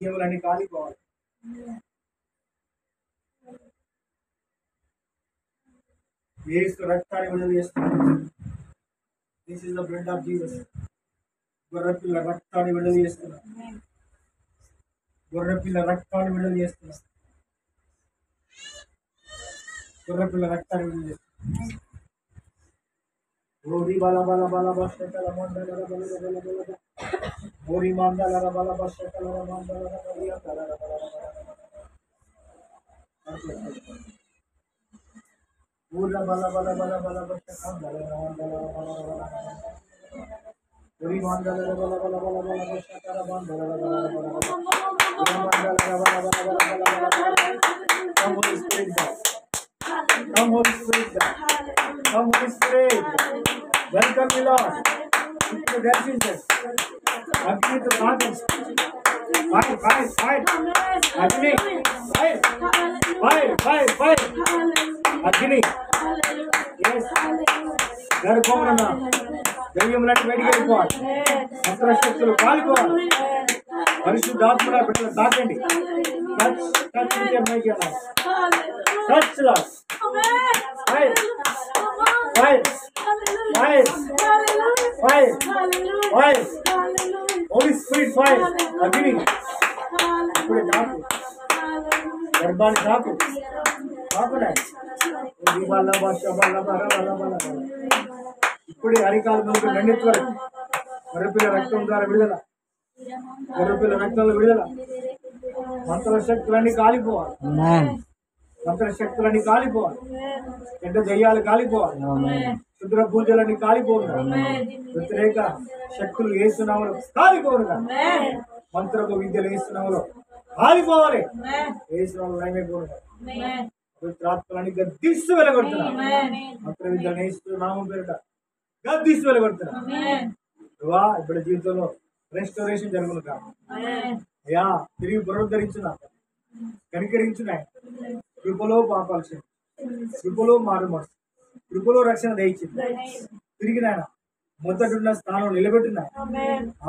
దయ్యములన్నీ కాలిపోవాలి. యేసు రక్తాన్ని విడుదల చేస్తున్నాడు. This is the blood of Jesus. గొర్రెపిల్ల రక్తాన్ని విడుదల చేస్తున్నాడు. గొర్రెపిల్ల రక్తాన్ని విడుదల చేస్తున్నాడు. గొర్రెపిల్ల రక్తాన్ని విడుదల చేస్తున్నాడు. ఓరి బల బల బల బల మండల బల బల బల ఓరి మండల బల బల మండల ఊర్ల బల బల బల బల మండల ఓరి మండల బల బల బల బల మండల Come Holy Spirit God. Come Holy Spirit God. Come Holy Spirit. Welcome you Lord. Into their Jesus. Agni to Father. Fight. Agni. Fight. Agni. Yes. గర్భమున దయ్యములను వెడిగెళ్ళిపోవాలి. మంత్రశక్తులు కాలిపోవాలి. పరిశుద్ధాత్మల బిడ్డలు తాకండి. Touch with your mighty hand. Touch Lord. Fight. Holy Spirit fire. Agni. ఇప్పుడే తాకు. గర్భాన్ని తాకు. ఇప్పుడే అరికాల ముందు రెండిత్వరు గొర్రెపిల్ల రక్తం ద్వారా విడుదల. గొర్రెపిల్ల రక్తంలో విడుదల. మంత్ర శక్తులన్నీ కాలిపోవాలి. మంత్ర శక్తులన్నీ కాలిపోవాలి. చెడ్డ దయ్యాలు కాలిపోవాలి. శుద్ర పూజలన్నీ కాలిపోవాలి. వ్యతిరేక శక్తులు వేస్తున్నాములు కాలిపోవుగా. మంత్రపు విద్యలు వేస్తున్నాములు కాలిపోవాలి. వేస్తున్నాము నయమైపోవుగా. పవిత్రాత్మలని గద్దిస్తూ వెలగొడుతున్నాం. మంత్ర విద్యలు వేస్తున్నాము పేరిట గద్దిస్తూ వెలగొడుతున్నాం. ఇప్పుడు జీవితంలో రెస్టోరేషన్ జరుగును కాదు అయ్యా. తిరిగి పునరుద్ధరించిన కనికరించిన కృపలో పాపాలు చేయండి. కృపలో మారు మనసు, కృపలో రక్షణ దయచింది. తిరిగి నాయన మొదటిన్న స్థానం నిలబెట్టిన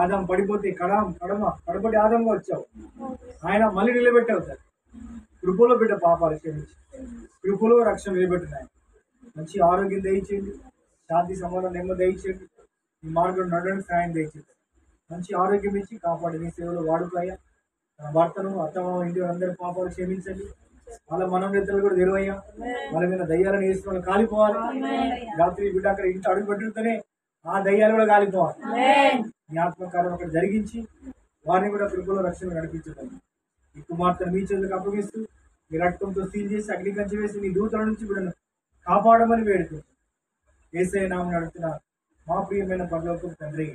ఆదాం పడిపోతే కడపటి ఆదంగా వచ్చావు. ఆయన మళ్ళీ నిలబెట్టావు సార్. కృపలో బిడ్డ పాపాలు క్షమించి కృపలో రక్షణ నిలబెట్టిన మంచి ఆరోగ్యం దయచేయండి. శాంతి సమాధానం నెమ్మది దయచేయండి. ఈ మార్గం నడవడానికి సాయం దయచేయండి. మంచి ఆరోగ్యం ఇచ్చి కాపాడి నీ సేవలో వాడుకోయ్యా. తన భర్తను అత్తమ్మ ఇంటి అందరి పాపాలు క్షమించండి. వాళ్ళ మనోనేతలు కూడా తెరువయ్యా. వాళ్ళ మీద దయ్యాలను వేసుకుని కాలిపోవాలి. రాత్రి బిడ్డ అక్కడ ఇంటి అడుగు పెట్టితేనే ఆ దయ్యాలు కూడా కాలిపోవాలి. మీ ఆత్మకార్యం అక్కడ జరిగించి వారిని కూడా కృపలో రక్షణ నడిపించండి. ఈ కుమార్తెను మీ చేతులకు అప్పగిస్తూ మీ రక్తంతో సీల్ చేసి అగ్ని కంచి వేసి మీ దూతల నుంచి బిడ్డను కాపాడమని వేడుకుంటాం. యేసయ్య నామమున నడుస్తున్న మా ప్రియమైన పరలోకపు తండ్రి.